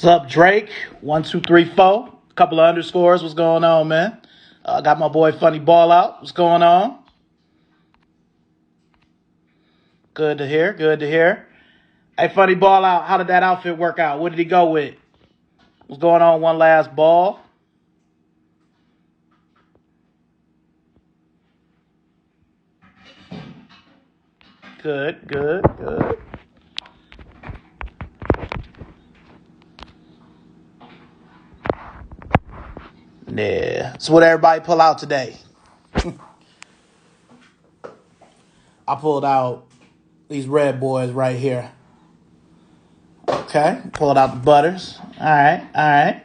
What's up, Drake? 1, 2, 3, 4. Couple of underscores. What's going on, man? Got my boy Funny Ball out. What's going on? Good to hear. Good to hear. Hey, Funny Ball out. How did that outfit work out? What did he go with? What's going on? One last ball. Good, good, good. Yeah. So what everybody pull out today? I pulled out these red boys right here. Okay. Pulled out the butters. All right. All right.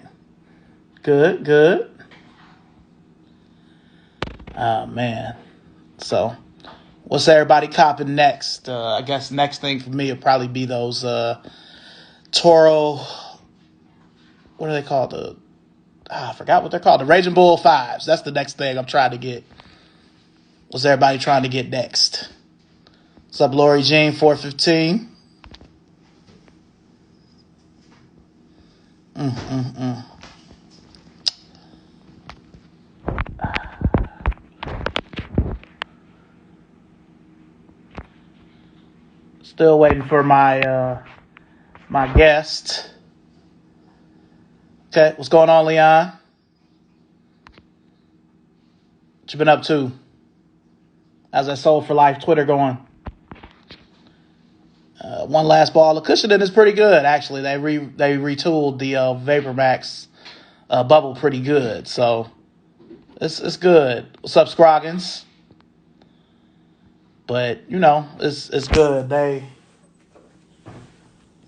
Good, good. Oh, man. So, what's everybody copping next? I guess next thing for me would probably be those Toro. What are they called? I forgot what they're called. The Raging Bull 5s. That's the next thing I'm trying to get. What's everybody trying to get next? What's up, Lori Jean 415? Still waiting for my guest. Okay, what's going on, Leon? What you been up to? How's that Soul for Life Twitter going? One last ball. The cushioning is pretty good, actually. They retooled the Vapor Max bubble pretty good, so it's good. What's up, Scroggins? But it's good.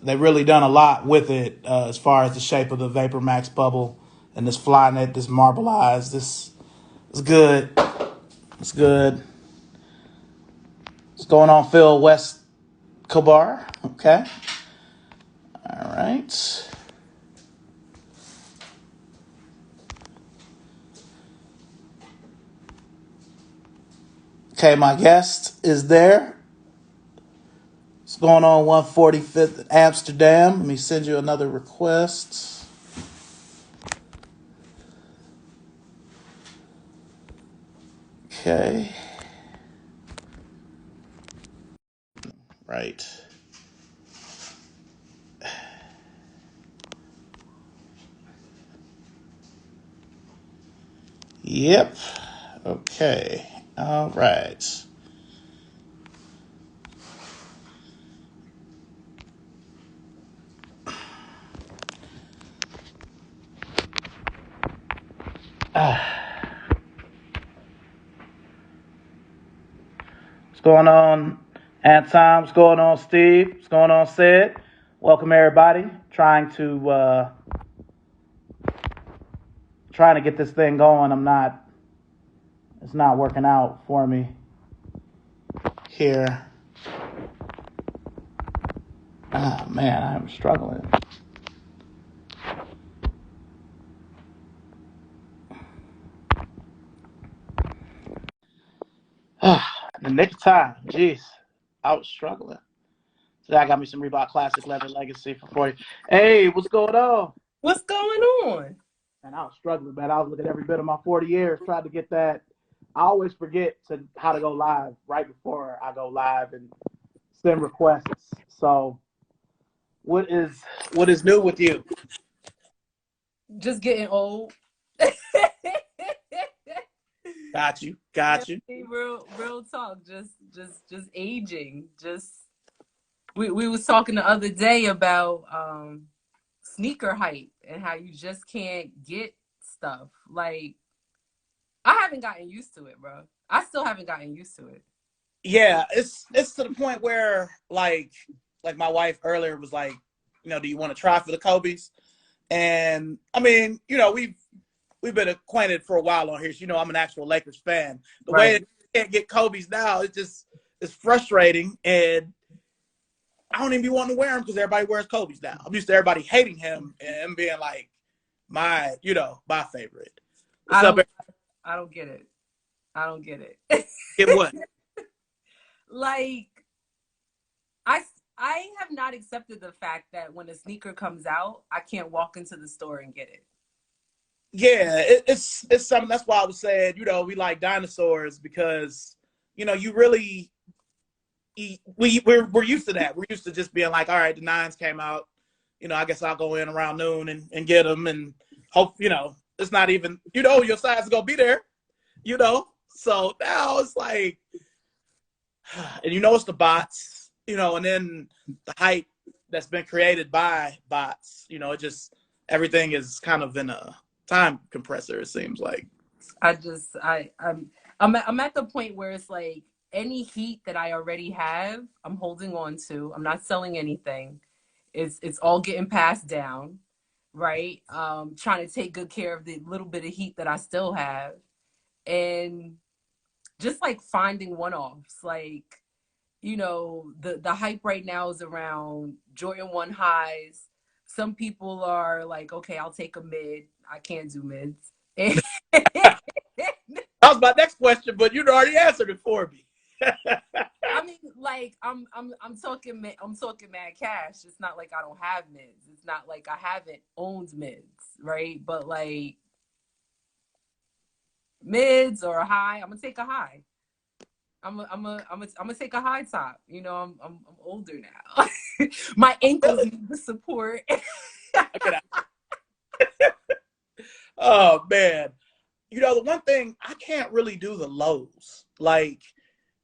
They really done a lot with it as far as the shape of the Vapor Max bubble and this Flynet, this marbleized. This is good. It's good. What's going on, Phil West Kobar? Okay. All right. Okay, my guest is there. What's going on, 145th in Amsterdam? Let me send you another request. Okay. Right. Yep. Okay. All right. What's going on, Anton? What's going on, Steve? What's going on, Sid? Welcome, everybody. Trying to get this thing going. It's not working out for me here. Oh, man, I'm struggling. The nick of time. Jeez. I was struggling. Today I got me some Reebok Classic Leather Legacy for 40. Hey, what's going on? What's going on? And I was struggling, man. I was looking at every bit of my 40 years, trying to get that. I always forget how to go live right before I go live and send requests. So what is new with you? Just getting old. Got you. Real talk. Just aging. We was talking the other day about sneaker hype and how you just can't get stuff. Like, I haven't gotten used to it, bro. I still haven't gotten used to it. Yeah, it's to the point where like my wife earlier was like, do you want to try for the Kobe's? And I mean, we've been acquainted for a while on here. So, I'm an actual Lakers fan. The way that you can't get Kobe's now, it's frustrating, and I don't even be wanting to wear them because everybody wears Kobe's now. I'm used to everybody hating him and being like my favorite. What's up? I don't get it. I don't get it. Get what? Like, I have not accepted the fact that when a sneaker comes out, I can't walk into the store and get it. Yeah, it's something. That's why I was saying, we like dinosaurs because, you really we're used to that. We're used to just being like, all right, the nines came out. I guess I'll go in around noon and get them and hope, it's not even, your size is gonna be there, So now it's like, and it's the bots, and then the hype that's been created by bots. It just everything is kind of in a time compressor. It seems like. I'm at the point where it's like any heat that I already have, I'm holding on to. I'm not selling anything. It's all getting passed down, right? Trying to take good care of the little bit of heat that I still have, and just like finding one-offs. Like, the hype right now is around Jordan 1 highs. Some people are like, okay, I'll take a mid. I can't do mids. That was my next question, but you'd already answered it for me. I mean, like I'm talking mad cash. It's not like I don't have mids. It's not like I haven't owned mids, right? But like mids or a high, I'm gonna take a high. I'm gonna take a high top. I'm older now. My ankles need the support. Oh man, the one thing I can't really do the lows. Like,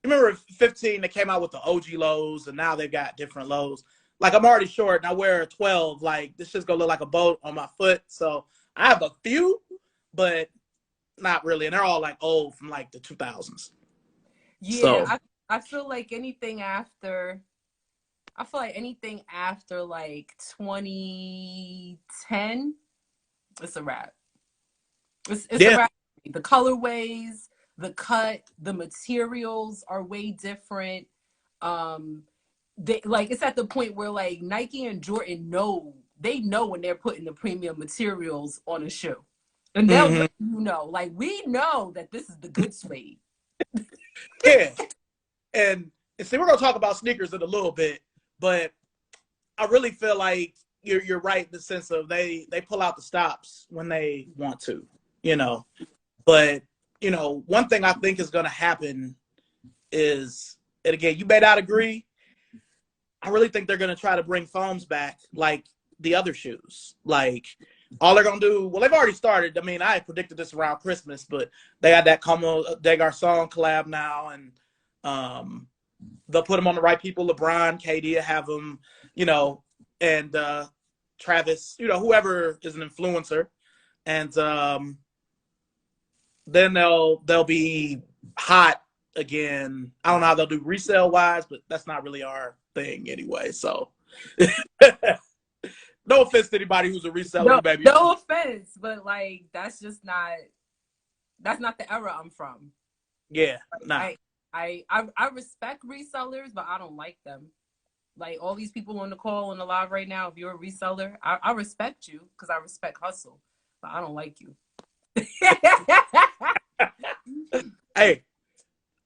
remember 15? They came out with the OG lows, and now they've got different lows. Like, I'm already short, and I wear a 12. Like, this just gonna look like a boat on my foot. So I have a few, but not really, and they're all like old from like the 2000s. Yeah, so. I feel like anything after. I feel like anything after like 2010, it's a wrap. It's a wrap. The colorways, the cut, the materials are way different. It's at the point where like Nike and Jordan know when they're putting the premium materials on a shoe, and they'll let you know. Like, we know that this is the good suede. Yeah, and see, we're gonna talk about sneakers in a little bit, but I really feel like you're right in the sense of they pull out the stops when they want to, But one thing I think is going to happen is, and again, you may not agree, I really think they're going to try to bring foams back like the other shoes. Like, all they're going to do, well, they've already started. I mean, I predicted this around Christmas, but they had that Como de Garçon collab now, and they'll put them on the right people. LeBron, KD have them, and Travis, whoever is an influencer. And then they'll be hot again. I don't know how they'll do resale wise, but that's not really our thing anyway. So no offense to anybody who's a reseller, baby. No offense, but like that's not the era I'm from. Yeah, nah. I respect resellers, but I don't like them. Like, all these people on the call on the live right now, if you're a reseller, I respect you because I respect hustle, but I don't like you. Hey,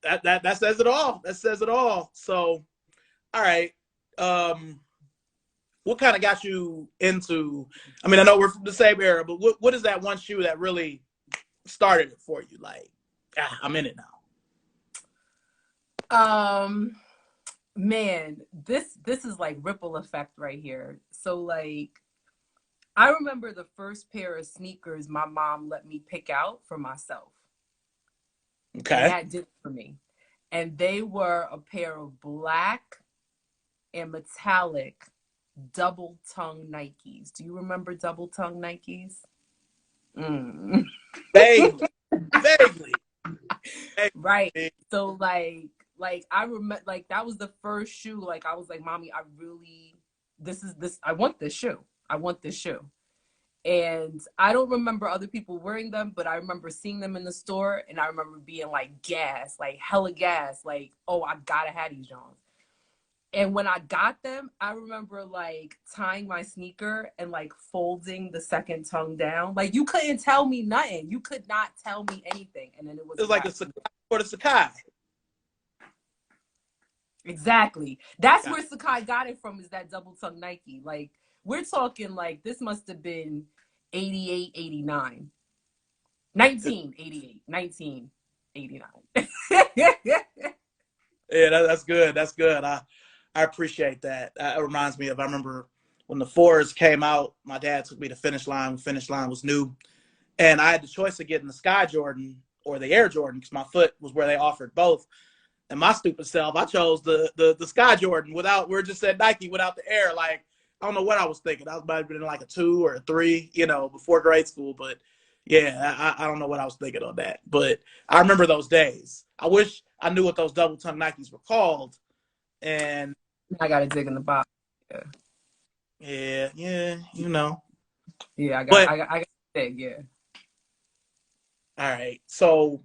that says it all. That says it all. So, all right. What kind of got you into? I mean, I know we're from the same era, but what is that one shoe that really started it for you? Like, I'm in it now. Man, this is like ripple effect right here. So like, I remember the first pair of sneakers my mom let me pick out for myself. Okay. And that did it for me. And they were a pair of black and metallic double tongue Nikes. Do you remember double tongue Nikes? Vaguely. Right. So like I remember, like, that was the first shoe. Like, I was like, Mommy, I want this shoe. I want this shoe. And I don't remember other people wearing them, but I remember seeing them in the store, and I remember being like gas, like hella gas, like, oh, I gotta have these Johns. And when I got them, I remember like tying my sneaker and like folding the second tongue down. Like, you couldn't tell me nothing. You could not tell me anything. And then it was like a Sakai or the Sakai. Exactly. That's Yeah. where Sakai got it from, is that double tongue Nike. Like, we're talking like this must have been 88, 89. 1988, 1989. Yeah, that's good. That's good. I appreciate that. It reminds me of, I remember when the fours came out, my dad took me to Finish Line when Finish Line was new. And I had the choice of getting the Sky Jordan or the Air Jordan because my foot was where they offered both. And my stupid self, I chose the Sky Jordan without, we're just said Nike without the Air. Like, I don't know what I was thinking. I was about to be in like a 2 or a 3, before grade school. But yeah, I don't know what I was thinking on that. But I remember those days. I wish I knew what those double tongue Nikes were called. And I gotta dig in the box. Yeah, yeah. yeah, But I got to dig. Yeah. all right, so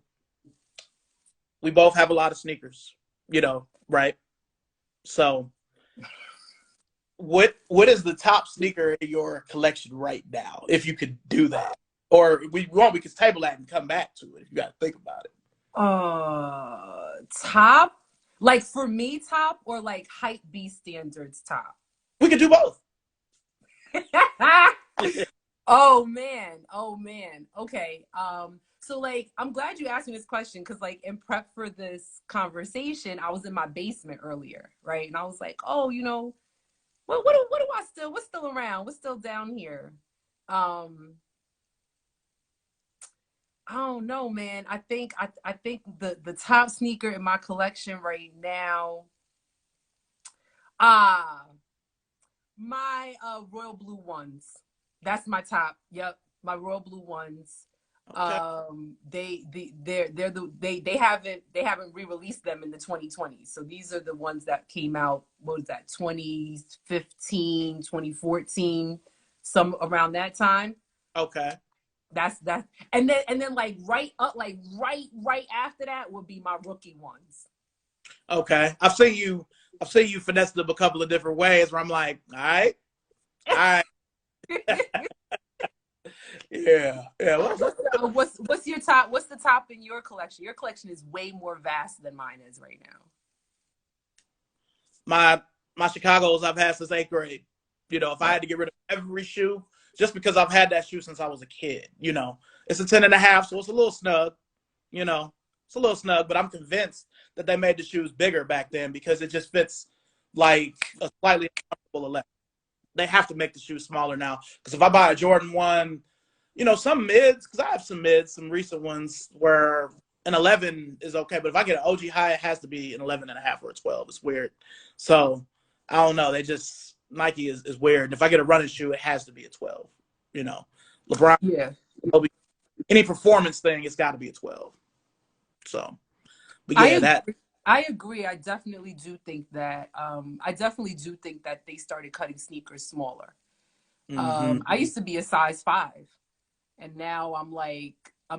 we both have a lot of sneakers, right? So what is the top sneaker in your collection right now, if you could do that? Or we could table that and come back to it if you got to think about it. Top, like for me, top, or like hype B standards top. We could do both. Oh man, oh man. Okay. So like I'm glad you asked me this question, because like in prep for this conversation, I was in my basement earlier, right? And I was like, oh, what do I still, what's still around? What's still down here? I don't know, man. I think the top sneaker in my collection right now, ah, my royal blue ones. That's my top. Yep, my royal blue ones. Okay. They haven't re-released them in the 2020s. So these are the ones that came out, what was that, 2015, 2014, some around that time. Okay. That's that. And then like right up, like right after that would be my rookie ones. Okay. I've seen you finesse them a couple of different ways where I'm like, all right, all right. Yeah. Yeah. What's your top? What's the top in your collection? Your collection is way more vast than mine is right now. My Chicago's I've had since 8th grade. If I Right. had to get rid of every shoe, just because I've had that shoe since I was a kid, it's a 10 and a half, so it's a little snug, it's a little snug, but I'm convinced that they made the shoes bigger back then because it just fits like a slightly uncomfortable 11. They have to make the shoes smaller now. Because if I buy a Jordan 1, some mids, because I have some mids, some recent ones where an 11 is okay. But if I get an OG high, it has to be an 11 and a half or a 12. It's weird. So I don't know. Nike is weird. And if I get a running shoe, it has to be a 12. LeBron, Yeah. any performance thing, it's got to be a 12. So, but I yeah, that. agree. I agree. I definitely do think that. I definitely do think that they started cutting sneakers smaller. Mm-hmm. I used to be a size 5, and now I'm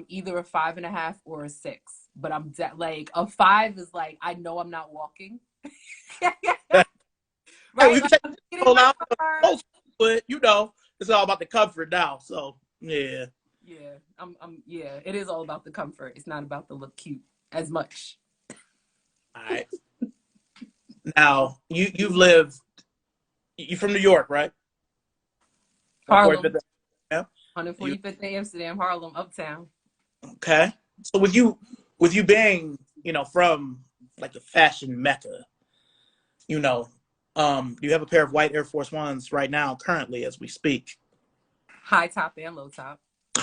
either a 5.5 or a 6. But like a 5 is like I know I'm not walking. Hey, Right? we can Like take I'm the getting in whole my out, car. but it's all about the comfort now. So yeah. Yeah, yeah, it is all about the comfort. It's not about the look cute as much. All right. Now you from New York, right? Harlem, 145th. Yeah. You 145th Day, Amsterdam, Harlem, Uptown. okay? So with you being, from like the fashion mecca, you know, you have a pair of white Air Force Ones right now, currently as we speak. High top and low top.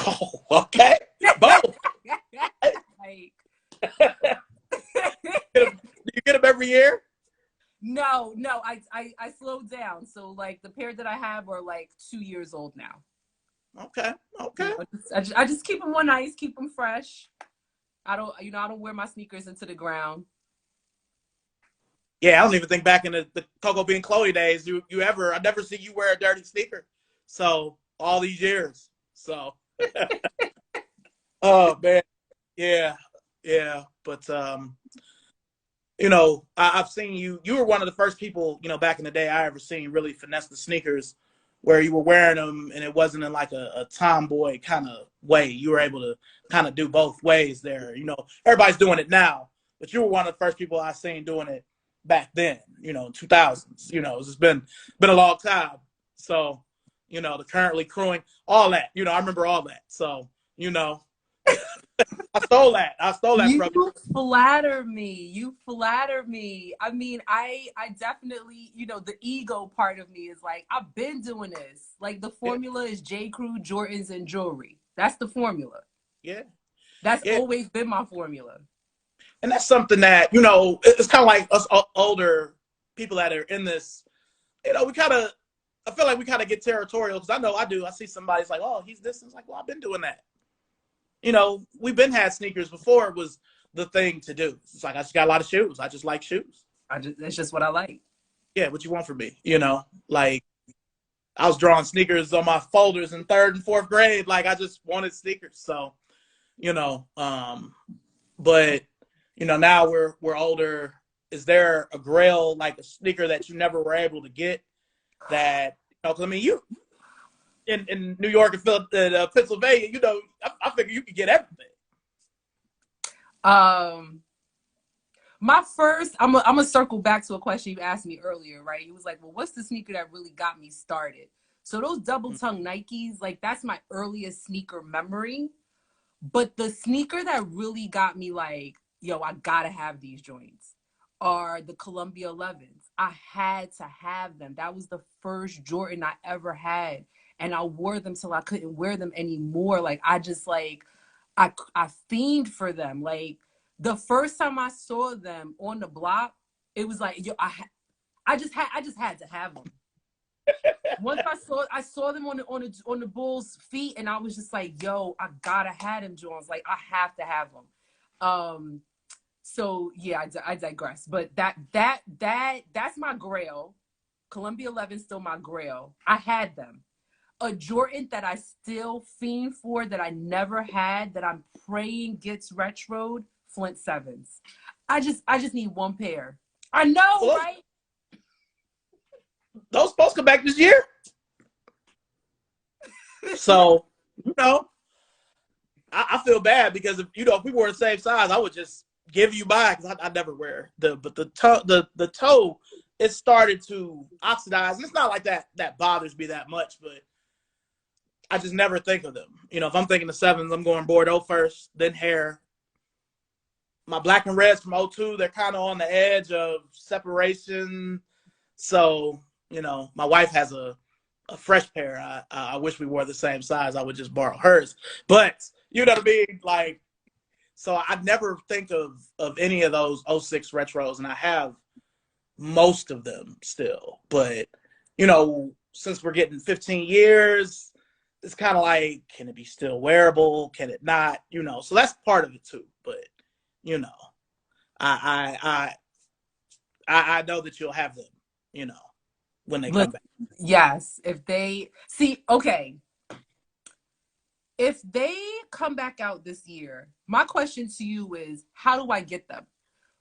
Oh, okay. Both. Like, Do you get them every year? no, I slowed down. So like the pair that I have are like 2 years old now. Okay. Okay. I just keep them on ice, keep them fresh. I don't wear my sneakers into the ground. Yeah, I don't even think back in the Coco Bean Chloe days, I never see you wear a dirty sneaker. So all these years. So oh man. Yeah. Yeah. But I've seen you were one of the first people, back in the day I ever seen really finesse the sneakers where you were wearing them and it wasn't in like a tomboy kind of way. You were able to kind of do both ways there. Everybody's doing it now, but you were one of the first people I seen doing it back then, 2000s. It's been a long time. So, the currently crewing, all that, I remember all that. So, I stole that. I stole that You from you. flatter me. You flatter me. I mean, I definitely, the ego part of me is like, I've been doing this. Like the Yeah, formula is J. Crew, Jordans, and jewelry. That's the formula. yeah, That's yeah. always been my formula. And that's something that, it's kind of like us older people that are in this, we kind of, I feel like we kind of get territorial because I know I do. I see somebody's like, oh, he's this. And it's like, well, I've been doing that. We've been had sneakers before it was the thing to do. It's like, I just got a lot of shoes. I just like shoes. That's just what I like. Yeah, what you want from me? Like I was drawing sneakers on my folders in third and fourth grade. Like I just wanted sneakers. So, you know, um, but now we're older. Is there a grail, like a sneaker that you never were able to get that, cause I mean, you in New York and Pennsylvania, I figure you could get everything. Um, my first, I'm gonna circle back to a question you asked me earlier, right? He was like, "Well, what's the sneaker that really got me started?" So those double tongue Nikes, like that's my earliest sneaker memory. But the sneaker that really got me like, yo, I gotta have these joints are the Columbia 11s. I had to have them. That was the first Jordan I ever had. And I wore them till I couldn't wear them anymore. Like I just like I fiend for them. Like the first time I saw them on the block, it was like, yo, I just had to have them. Once I saw them on the Bulls' feet, and I was just like, "Yo, I gotta have them, Jones. Like, I have to have them." So yeah, I digress. But that's my grail. Columbia 11 still my grail. I had them. A Jordan that I still fiend for that I never had that I'm praying gets retroed. Flint sevens. I just need one pair. I know, Well, right? those supposed to come back this year. So, you know, I feel bad because if we were the same size, I would just give you mine because I never wear the toe it started to oxidize, and it's not like that bothers me that much, but I just never think of them. If I'm thinking the sevens, I'm going Bordeaux first, then hair. My black and reds from '02, they're kind of on the edge of separation. So, my wife has a fresh pair. I wish we wore the same size. I would just borrow hers. But you know what I mean? Like, so I never think of any of those '06 retros, and I have most of them still. But, since we're getting 15 years, it's kind of like, can it be still wearable? Can it not? So that's part of it too. But, you know, I I know that you'll have them, when they come Look, back. yes. If they see, okay, if they come back out this year, my question to you is, how do I get them?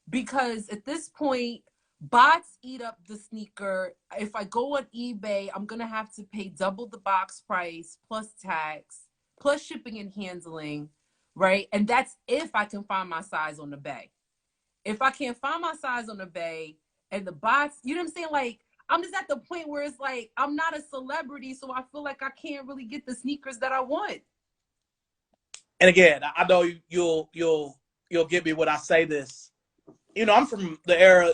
Because at this point, bots eat up the sneaker. If I go on eBay, I'm gonna have to pay double the box price plus tax, plus shipping and handling, right? And that's if I can find my size on the bay. If I can't find my size on the bay and the bots, you know what I'm saying? Like, I'm just at the point where it's like I'm not a celebrity, so I feel like I can't really get the sneakers that I want. And again, I know you'll get me when I say this. I'm from the era,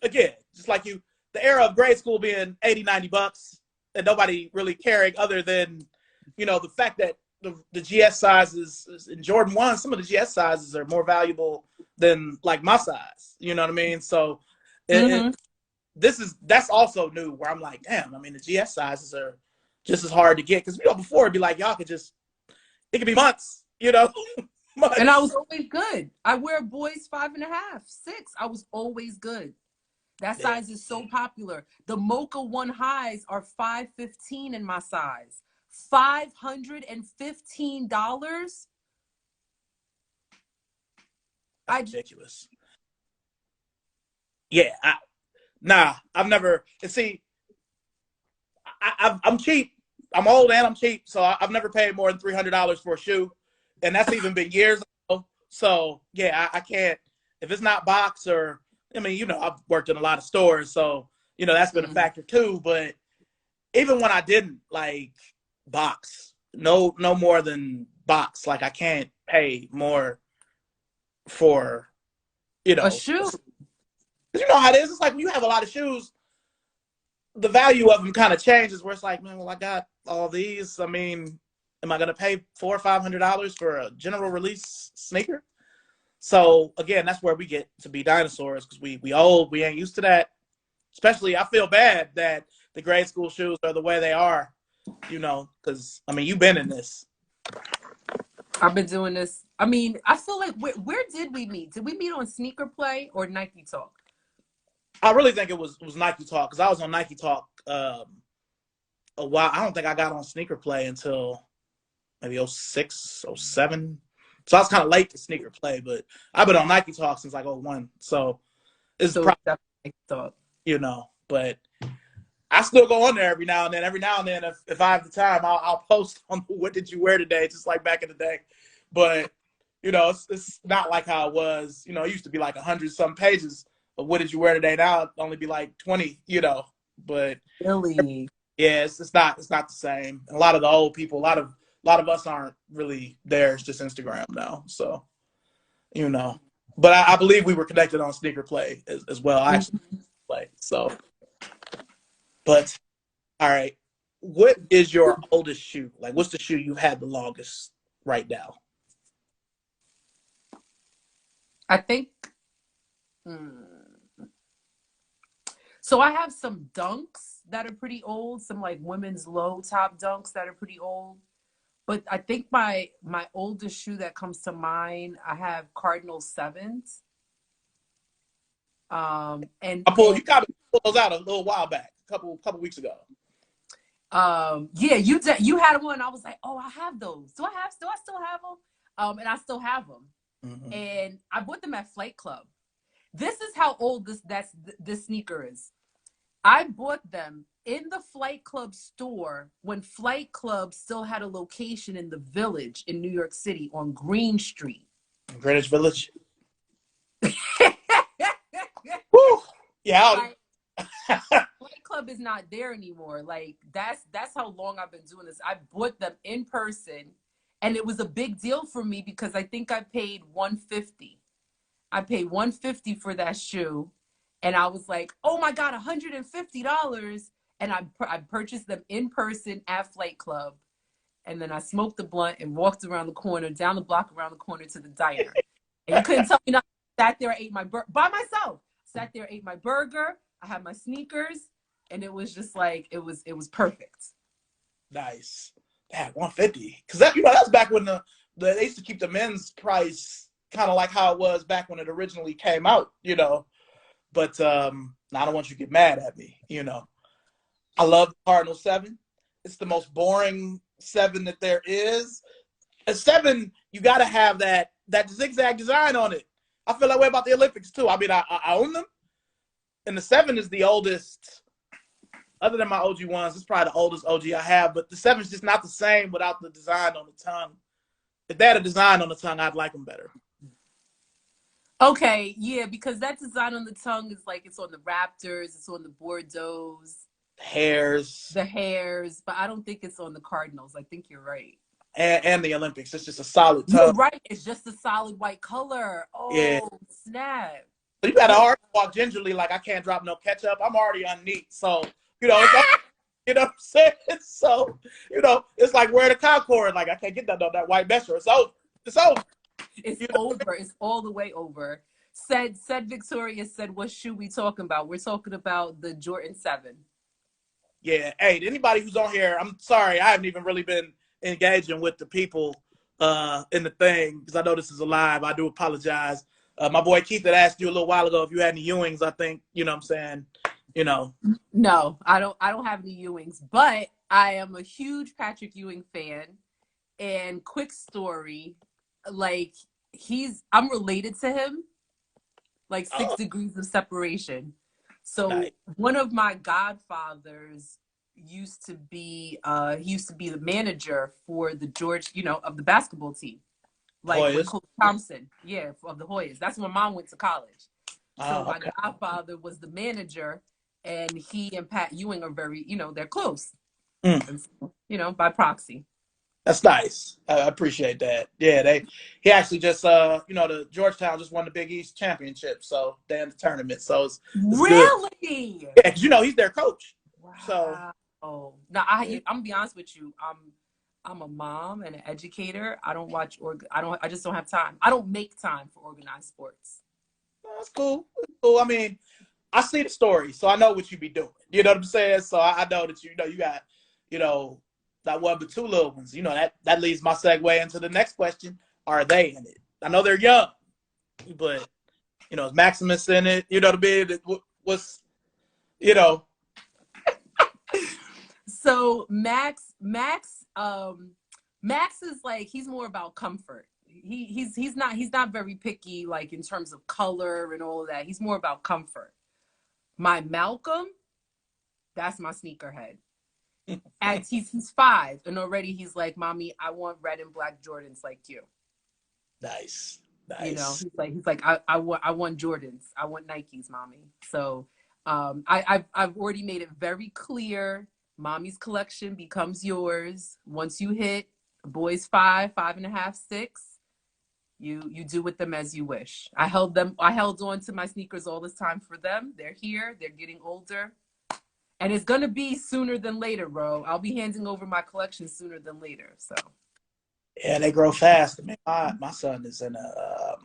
again, just like you, the era of grade school being 80, $90 and nobody really caring other than, the fact that the GS sizes in Jordan 1, some of the GS sizes are more valuable than like my size. You know what I mean? So Mm-hmm. that's also new where I'm like, damn, I mean, the GS sizes are just as hard to get. Because, before it'd be like, it could be months, months. And I was always good. I wear boys 5.5, 6. I was always good. That Yeah, size is so popular. The Mocha 1 highs are 515 in my size. $515. that's ridiculous. Yeah, I've never. And see, I'm cheap. I'm old and I'm cheap, so I've never paid more than $300 for a shoe, and that's even been years ago. So yeah, I can't. If it's not box or I mean, I've worked in a lot of stores, so that's been a Mm. factor too. But even when I didn't, like, box, no more than box. Like, I can't pay more for you A know, shoe. you know how it is. It's like when you have a lot of shoes, the value of them kind of changes. Where it's like, man, well, I got all these. I mean, am I gonna pay $400 or $500 for a general release sneaker? So again, that's where we get to be dinosaurs, because we old, we ain't used to that. Especially, I feel bad that the grade school shoes are the way they are. Because I mean, you've been in this. I've been doing this. I mean, I feel like where did we meet? Did we meet on Sneaker Play or Nike Talk? I really think it was Nike Talk, because I was on Nike Talk a while. I don't think I got on Sneaker Play until maybe 06, 07. So I was kind of late to Sneaker Play, but I've been on Nike Talk since like 01. So it's So it's probably, definitely Nike Talk. but I still go on there every now and then. Every now and then, if I have the time, I'll post on what did you wear today, just like back in the day. But it's not like how it was. It used to be like 100 some pages of what did you wear today. Now it only be like 20. But Really? yeah, it's not the same. And a lot of the old people, a lot of us aren't really there. It's just Instagram now. So you know, but I believe we were connected on Sneaker Play as well. I actually play. So, but all right, what is your oldest shoe? Like, what's the shoe you've had the longest right now? I think. Hmm. So I have some dunks that are pretty old, some like women's low top dunks that are pretty old. But I think my oldest shoe that comes to mind, I have Cardinal sevens. And You got to pull those out a little while back, a couple weeks ago. yeah, you had one. I was like, oh, I have those. Do I still have them? And I still have them. Mm-hmm. And I bought them at Flight Club. This is how old this sneaker is. I bought them in the Flight Club store when Flight Club still had a location in the Village in New York City on Green Street. Greenwich Village. Woo! Yeah. Like, Flight Club is not there anymore. Like that's how long I've been doing this. I bought them in person, and it was a big deal for me because I think I paid $150. I paid $150 for that shoe, and I was like, "Oh my god, $150!" And I purchased them in person at Flight Club, and then I smoked the blunt and walked around the corner, down the block, around the corner to the diner. And you couldn't tell me nothing. Sat there, ate my by myself. Sat there, ate my burger. I had my sneakers, and it was just like it was perfect. Nice. That 150. Because that's back when they used to keep the men's price kind of like how it was back when it originally came out. But I don't want you to get mad at me. I love the Cardinal 7. It's the most boring 7 that there is. A 7, you got to have that zigzag design on it. I feel that way about the Olympics too. I mean, I own them, and the 7 is the oldest. Other than my OG ones, it's probably the oldest OG I have. But the 7 is just not the same without the design on the tongue. If they had a design on the tongue, I'd like them better. Okay, yeah, because that design on the tongue is like it's on the Raptors, it's on the Bordeaux's, Hairs, the Hares, but I don't think it's on the Cardinals. I think you're right. and the Olympics. It's just a solid You're tongue. right. It's just a solid white color. Yeah. Oh, snap. So you got to hard walk gingerly, like I can't drop no ketchup. I'm already unneat. So, it's like, you know what I'm saying? So, it's like wearing a Concord. Like, I can't get that white measure. It's over. It's over. It's over. It's all the way over. Said Victoria said, what shoe we talking about? We're talking about the Jordan 7. Yeah. Hey, to anybody who's on here, I'm sorry. I haven't even really been engaging with the people in the thing because I know this is a live. I do apologize. My boy Keith had asked you a little while ago if you had any Ewings. I think, you know what I'm saying? No, I don't have any Ewings, but I am a huge Patrick Ewing fan. And quick story, like I'm related to him, like 6 degrees of separation. So nice. One of my godfathers used to be the manager for the George, of the basketball team. Like with Coach Thompson, yeah, of the Hoyas. That's when Mom went to college. So Oh, my okay. godfather was the manager, and he and Pat Ewing are very, they're close, Mm, and so, by proxy. that's nice. I appreciate that. Yeah, he actually just the Georgetown just won the Big East championship, so they're in the tournament, so it's good. Really? Yeah, because he's their coach. So Wow. Now yeah. I'm gonna be honest with you. I'm a mom and an educator. I don't watch or I just don't have time. I don't make time for organized sports. That's cool. That's cool. I mean, I see the story, so I know what you be doing. You know what I'm saying? So I know that you got, you know, that one but two little ones. That leads my segue into the next question. Are they in it? I know they're young, but is Maximus in it? You know what I mean? What's you know? So Max is like he's more about comfort. He's not very picky like in terms of color and all of that. He's more about comfort. My Malcolm, that's my sneakerhead. And he's 5 and already he's like, "Mommy, I want red and black Jordans like you." Nice, You know, nice. he's like I want Jordans. I want Nikes, Mommy. So I've already made it very clear. Mommy's collection becomes yours. Once you hit boys 5, 5.5, 6, you do with them as you wish. I held on to my sneakers all this time for them. They're here, they're getting older. And it's gonna be sooner than later, bro. I'll be handing over my collection sooner than later. So Yeah, they grow fast. I mean, my son is in a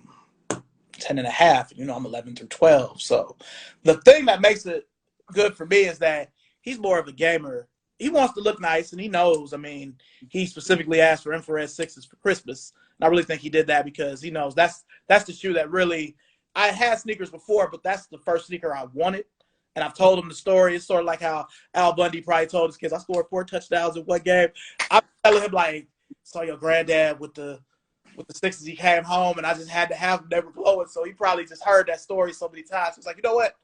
10 and a half. I'm 11 through 12. So the thing that makes it good for me is that he's more of a gamer. He wants to look nice, and he knows. I mean, he specifically asked for infrared sixes for Christmas. And I really think he did that because he knows that's the shoe that really. I had sneakers before, but that's the first sneaker I wanted. And I've told him the story. It's sort of like how Al Bundy probably told his kids, I scored 4 touchdowns in one game. I'm telling him, like, saw your granddad with the sixes. He came home, and I just had to have them. They were glowing. So he probably just heard that story so many times. He's like, you know what?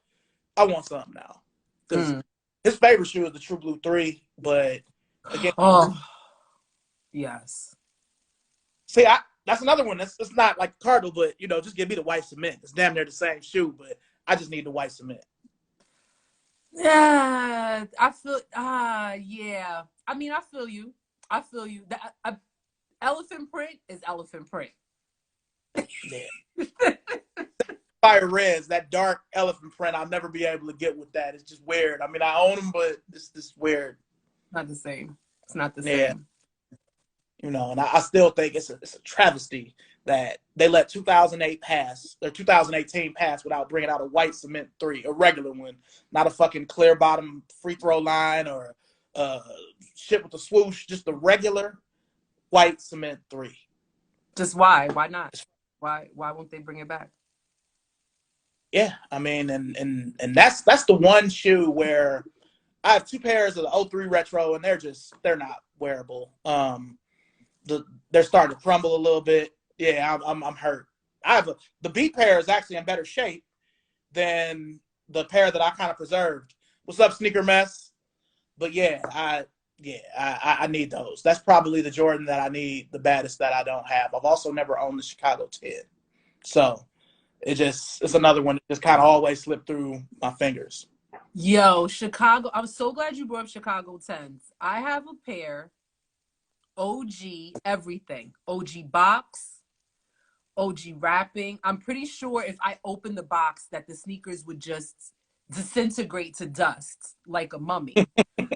I want something now. Because mm. his favorite shoe is the True Blue 3. But again, Oh yes. see, that's another one. It's not like Cardinal, but, just give me the white cement. It's damn near the same shoe, but I just need the white cement. Yeah, I feel yeah. I mean, I feel you. I feel you. Elephant print is elephant print. Yeah. Fire Reds, that dark elephant print, I'll never be able to get with that. It's just weird. I mean, I own them, but it's just weird. Not the same. It's not the Yeah. same. And I still think it's a travesty that they let 2008 pass, or 2018 pass without bringing out a white cement 3, a regular one, not a fucking clear bottom free throw line or shit with the swoosh, just the regular white cement 3. Just why? Why not? Why won't they bring it back? Yeah, I mean, and that's the one shoe where I have 2 pairs of the '03 retro, and they're not wearable. They're starting to crumble a little bit. Yeah, I'm hurt. The beat pair is actually in better shape than the pair that I kind of preserved. What's up, sneaker mess? But I need those. That's probably the Jordan that I need the baddest that I don't have. I've also never owned the Chicago 10, so it's another one that just kind of always slipped through my fingers. Yo, Chicago. I'm so glad you brought up Chicago 10s. I have a pair, OG everything. OG box, OG wrapping. I'm pretty sure if I opened the box that the sneakers would just disintegrate to dust like a mummy.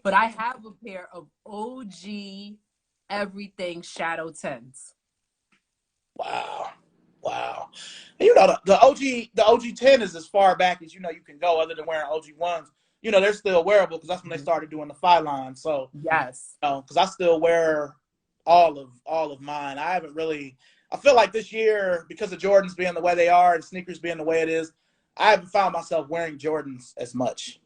But I have a pair of OG everything Shadow 10s. Wow. Wow. And the OG 10 is as far back as you can go, other than wearing OG ones. They're still wearable because that's when they started doing the Phi line. So, Yes. because I still wear all of mine. I haven't really. I feel like this year, because of Jordans being the way they are and sneakers being the way it is, I haven't found myself wearing Jordans as much.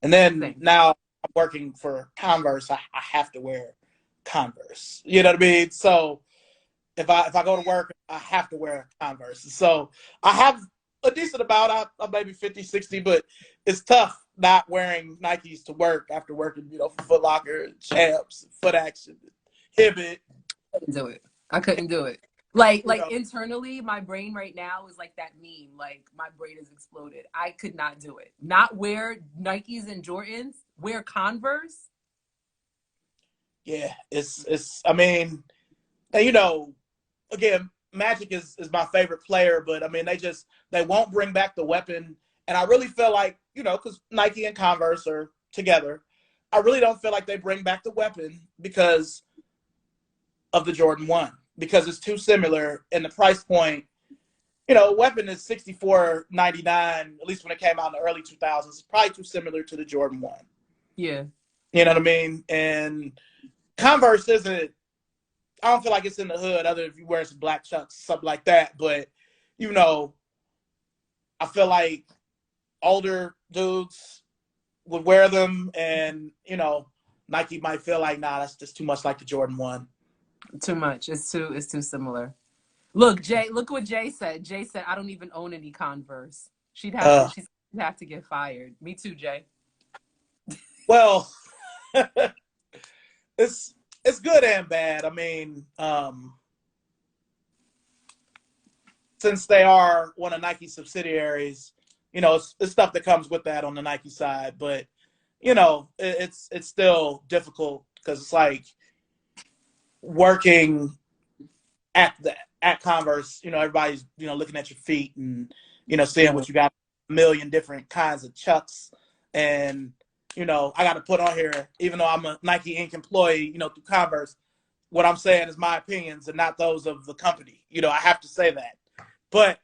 And then Same. now I'm working for Converse. I have to wear Converse. You know what I mean? So if I go to work, I have to wear Converse. So I have a decent amount. I'm maybe 50, 60, but it's tough not wearing Nikes to work after working, for Foot Locker, Champs, Foot Action, Hibbett. Couldn't do it. I couldn't do it. You know, Internally, my brain right now is like that meme. Like my brain is exploded. I could not do it. Not wear Nikes and Jordans. Wear Converse. yeah, it's. I mean, and you know, again, Magic is my favorite player, but I mean, they won't bring back the weapon, and I really feel like because Nike and Converse are together, I really don't feel like they bring back the weapon because of the Jordan One because it's too similar and the price point. Weapon is $64.99. At least when it came out in the early 2000s, it's probably too similar to the Jordan One. Yeah. You know what I mean? And Converse isn't. I don't feel like it's in the hood, other if you wear some black chucks, something like that. But you know, I feel like older dudes would wear them, and Nike might feel like, nah, that's just too much like the Jordan One. Too much. It's too similar. Look, Jay, look what Jay said. Jay said, I don't even own any Converse. Uh, She'd have to get fired. Me too, Jay. well, it's it's good and bad. I mean, since they are one of Nike's subsidiaries, it's stuff that comes with that on the Nike side. But it's still difficult because it's like working at Converse. Everybody's looking at your feet and seeing Yeah. what you got, a million different kinds of chucks, and I got to put on here, even though I'm a Nike Inc. employee, through Converse. What I'm saying is my opinions and not those of the company. I have to say that, but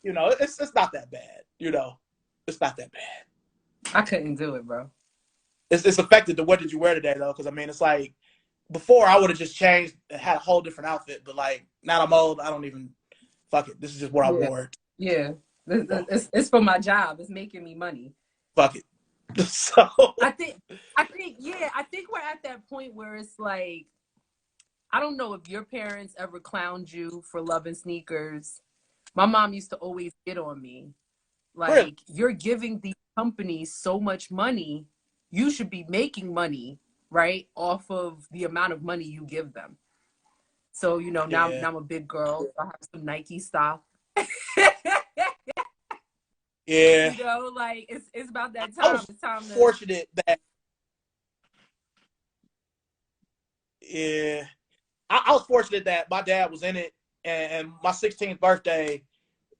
it's not that bad. It's not that bad. I couldn't do it, bro. It's affected to what did you wear today though? Because I mean, it's like before I would have just changed and had a whole different outfit, but like now I'm old, I don't even fuck it. This is just what I Yeah. wore. Yeah. So It's for my job. It's making me money. fuck it. So I think yeah, I think we're at that point where it's like I don't know if your parents ever clowned you for loving sneakers. My mom used to always get on me. really, Like, you're giving these companies so much money, you should be making money, right? Off of the amount of money you give them. So, yeah, now I'm a big girl. So I have some Nike stock. yeah. Like it's about that I time. was It's time to fortunate that yeah, I was fortunate that my dad was in it, and my 16th birthday,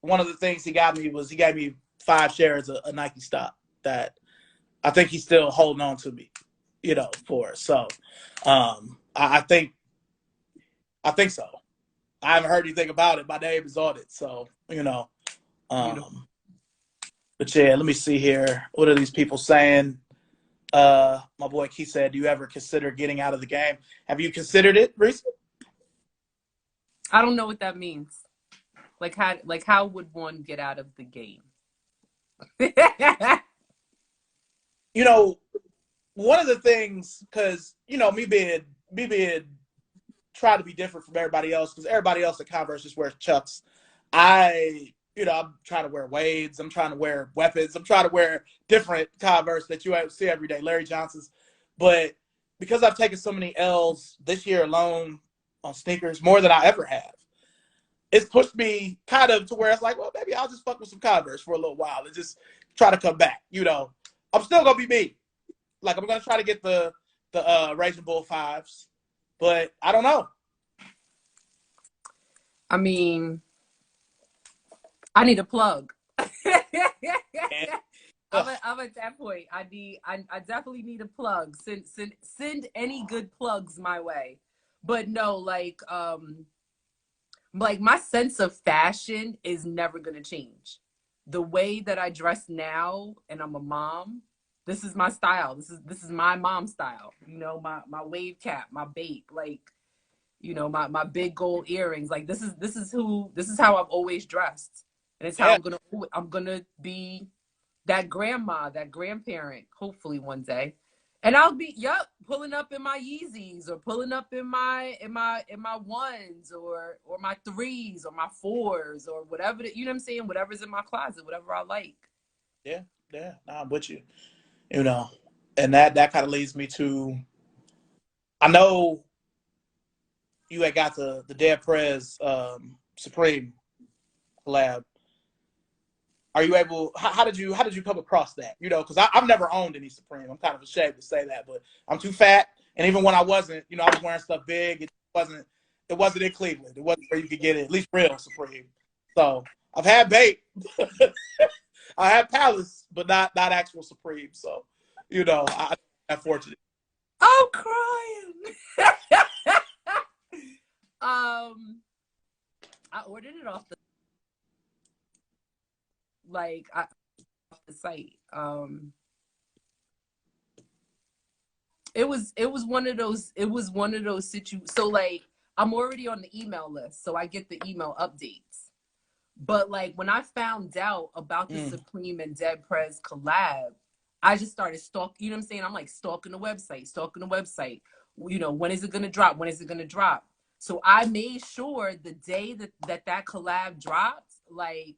one of the things he got me was he gave me 5 shares of Nike stock that I think he's still holding on to me, for. So, I think so. I haven't heard anything about it. My name is on it, so beautiful. Um, but yeah, let me see here. What are these people saying? My boy Keith said, "Do you ever consider getting out of the game? Have you considered it recently?" I don't know what that means. How would one get out of the game? You know, one of the things, because me being try to be different from everybody else, because everybody else at Converse just wears Chucks. I'm trying to wear Wades. I'm trying to wear Weapons. I'm trying to wear different Converse that you see every day, Larry Johnson's. But because I've taken so many L's this year alone on sneakers, more than I ever have, it's pushed me kind of to where it's like, well, maybe I'll just fuck with some Converse for a little while and just try to come back. I'm still gonna be me. Like I'm gonna try to get the Raging Bull fives, but I don't know. I mean, I need a plug. And, I'm at that point. I definitely need a plug. Send any good plugs my way. But no, like my sense of fashion is never gonna change. The way that I dress now, and I'm a mom, this is my style. This is my mom style. My wave cap, my bait, like my big gold earrings. Like this is how I've always dressed, and it's how yeah, I'm gonna be that grandma, that grandparent, hopefully one day. And I'll be pulling up in my Yeezys or pulling up in my ones or my threes or my fours or whatever you know what I'm saying, whatever's in my closet, whatever I like. yeah, yeah. Nah, I'm with you. You know, and that kind of leads me to I know you had got the Dead Prez Supreme collab. Are you able? How did you come across that? You know, because I've never owned any Supreme. I'm kind of ashamed to say that, but I'm too fat, and even when I wasn't, you know, I was wearing stuff big. It wasn't in Cleveland. It wasn't where you could get it, at least real Supreme. So I've had bait. I had Palace, but not actual Supreme. So, you know, I'm fortunate. I'm crying. I ordered it off the off the site. It was one of those situations. So like I'm already on the email list, so I get the email updates. But like when I found out about the Supreme and Dead Prez collab, I just started stalking. You know what I'm saying? I'm like stalking the website. You know, when is it gonna drop? When is it gonna drop? So I made sure the day that collab dropped, like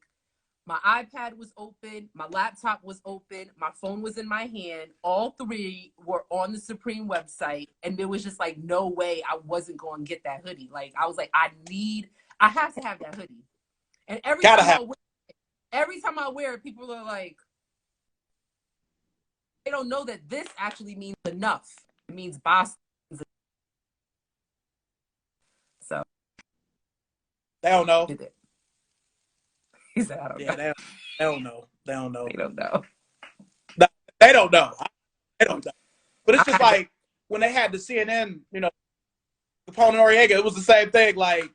my iPad was open, my laptop was open, my phone was in my hand. All three were on the Supreme website, and there was just like no way I wasn't going to get that hoodie. Like I was like, I have to have that hoodie. And Gotta have. every time I wear it, people are like, they don't know that this actually means enough. It means Boston. So They don't know. He said, I don't know. They don't know. They don't know. They don't know. They don't know. They don't know. But it's just like when they had the CNN, you know, Capone and Noriega, it was the same thing. Like,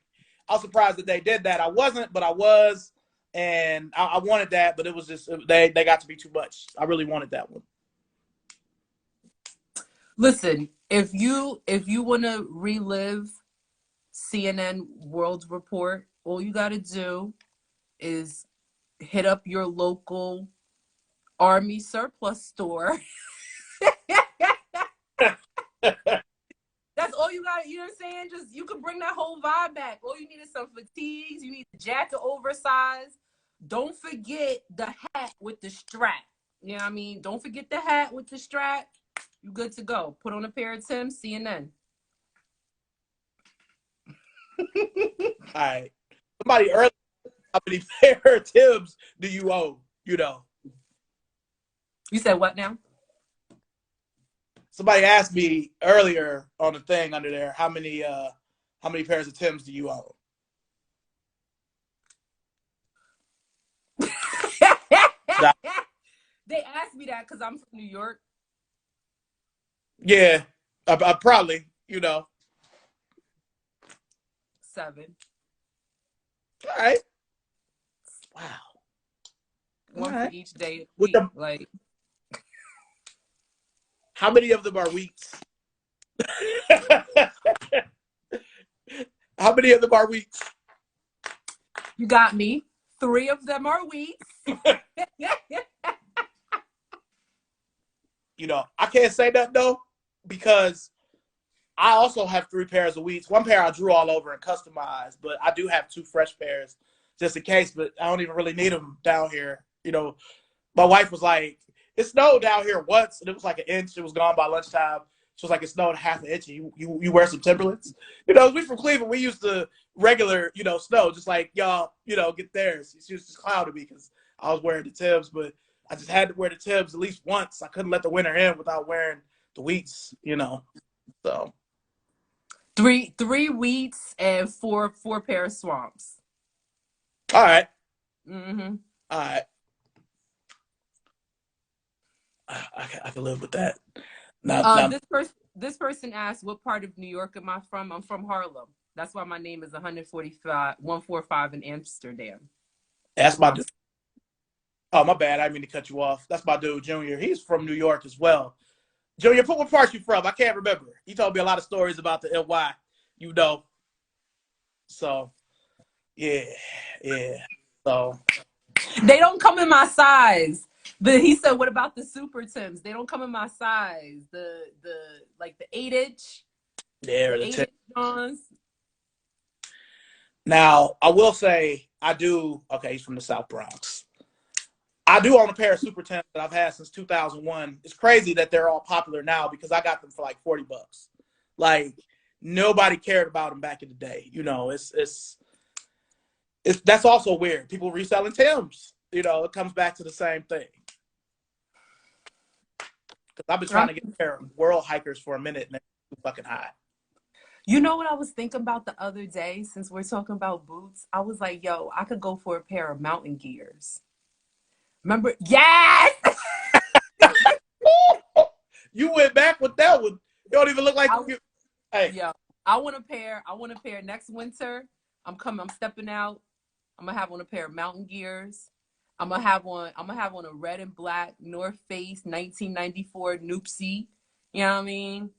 I was surprised that they did that. I wasn't, but I was. And I wanted that, but it was just, they got to be too much. I really wanted that one. Listen, if you want to relive CNN World Report, all you got to do is hit up your local Army surplus store. That's all you got. You know what I'm saying? Just you can bring that whole vibe back. All you need is some fatigues. You need the jacket oversized. Don't forget the hat with the strap. You know what I mean? Don't forget the hat with the strap. You good to go. Put on a pair of Tim's, CNN. All right. Somebody earlier, how many pair of Tim's do you own? You know. You said what now? Somebody asked me earlier on the thing under there, how many pairs of Tim's do you own? They asked me that because I'm from New York. Yeah, I probably, you know. 7. All right. Wow. One right. for each day of the week. Like, how many of them are wheats? How many of them are wheats? You got me. 3 of them are wheats. You know, I can't say that though, because I also have 3 pairs of wheats. 1 pair I drew all over and customized, but I do have 2 fresh pairs just in case, but I don't even really need them down here. You know, my wife was like, it snowed down here once and it was like 1 inch. It was gone by lunchtime. She was like, it snowed 1/2 inch and you wear some Timberlands. You know, we from Cleveland, we used to regular, you know, snow, just like y'all, you know, get theirs. She was just clouding me because I was wearing the Timbs, but I just had to wear the Timbs at least once. I couldn't let the winter in without wearing the wheats, you know. So 3 wheats and 4 pair of swamps. all right. Mm-hmm. All right. I can live with that. Not. This person asked, what part of New York am I from? I'm from Harlem. That's why my name is 145 in Amsterdam. That's my dude. Oh, my bad. I didn't mean to cut you off. That's my dude, Junior. He's from New York as well. Junior, what part you from? I can't remember. He told me a lot of stories about the NY, you know. So, yeah. So they don't come in my size. But he said, what about the Super Tims? They don't come in my size. The 8-inch. Yeah, the 8-inch Johns. Now, I will say I do. Okay, he's from the South Bronx. I do own a pair of Super Tims that I've had since 2001. It's crazy that they're all popular now because I got them for like $40. Like nobody cared about them back in the day. You know, it's that's also weird. People reselling Timbs. You know, it comes back to the same thing. Because I've been trying to get a pair of World Hikers for a minute, and they're too fucking high. You know what I was thinking about the other day, since we're talking about boots? I was like, yo, I could go for a pair of mountain gears. Remember? Yes! You went back with that one. You don't even look like you. Hey. Yo, I want a pair next winter. I'm stepping out. I'm gonna have on a pair of mountain gears. I'm gonna have on a red and black North Face 1994 Noopsy. You know what I mean?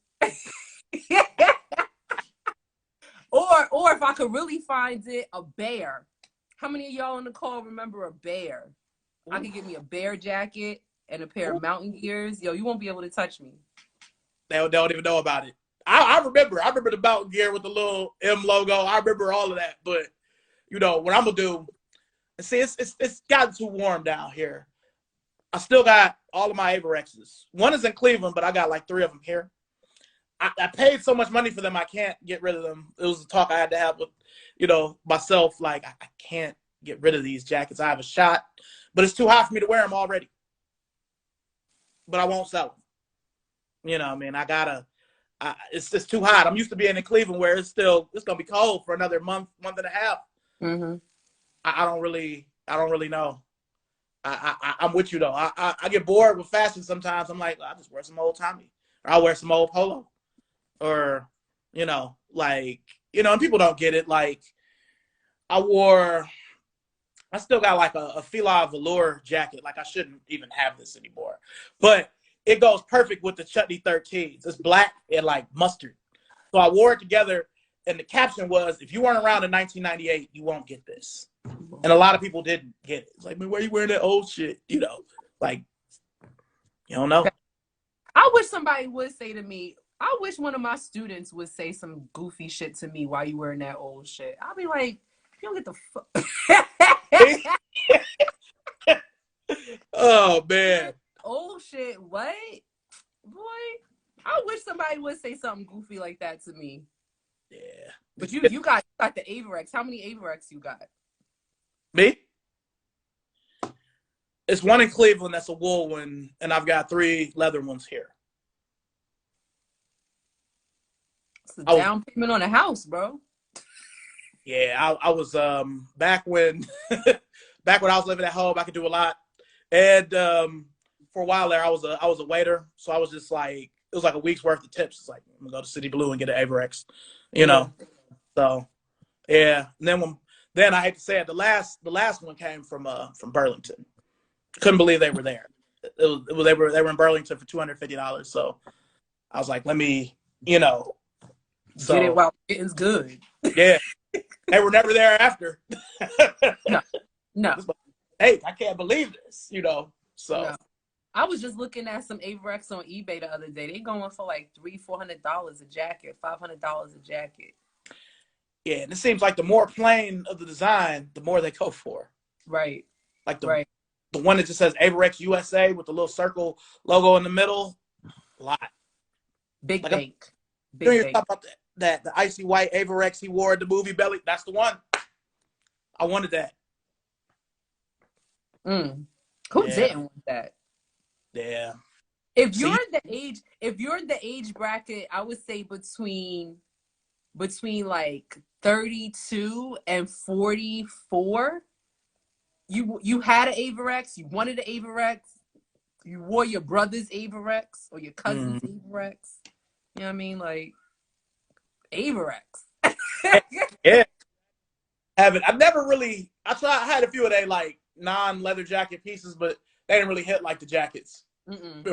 Or if I could really find it, a bear. How many of y'all on the call remember a bear? Ooh. I could get me a bear jacket and a pair of mountain gears. Yo, you won't be able to touch me. They don't even know about it. I remember the mountain gear with the little M logo. I remember all of that. But you know what I'm gonna do? See, it's gotten too warm down here. I still got all of my Averexes. One is in Cleveland, but I got like 3 of them here. I paid so much money for them, I can't get rid of them. It was a talk I had to have with, you know, myself. Like, I can't get rid of these jackets. I have a shot, but it's too hot for me to wear them already. But I won't sell them. You know, I mean, it's just too hot. I'm used to being in Cleveland where it's going to be cold for another month and a half. Mm-hmm. I don't really know. I'm with you though. I get bored with fashion sometimes. I'm like, I'll just wear some old Tommy, or I'll wear some old polo, or you know, like, you know, and people don't get it. Like, I still got like a Fila velour jacket. Like, I shouldn't even have this anymore, but it goes perfect with the Chutney 13s. It's black and like mustard, so I wore it together. And the caption was, if you weren't around in 1998, you won't get this. And a lot of people didn't get it. It's like, man, why are you wearing that old shit? You know, like, you don't know. I wish somebody would say to me, I wish one of my students would say some goofy shit to me while you wearing that old shit. I'll be like, you don't get the fuck. Oh, man. Old shit, what? Boy, I wish somebody would say something goofy like that to me. Yeah. But you got the Averex. How many Averex you got? Me? It's one in Cleveland that's a wool one, and I've got 3 leather ones here. It's a down payment on a house, bro. Yeah, I was back when I was living at home, I could do a lot. And for a while there, I was a waiter, so I was just like, it was like a week's worth of tips. It's like, I'm gonna go to City Blue and get an Averex, you know. So yeah, and then I hate to say it, the last one came from Burlington. Couldn't believe they were there. They were in Burlington for $250. So I was like, let me, you know, get it while getting's good. Yeah, they were never there after. No. Hey, I can't believe this, you know. So no. I was just looking at some Averex on eBay the other day. They going for like $300-$400 a jacket, $500 a jacket. Yeah, and it seems like the more plain of the design, the more they go for. Right. Like the one that just says Averex USA with the little circle logo in the middle, a lot. Big like bank. You know, you're talking about the icy white Averex he wore at the movie Belly. That's the one. I wanted that. Who didn't want that? Yeah. If you're the age bracket, I would say between like 32 and 44, you had an Averex, you wanted an Averex, you wore your brother's Averex or your cousin's Averex. You know what I mean? Like, Averex. Yeah. I've never really, I had a few of they like non-leather jacket pieces, but they didn't really hit like the jackets.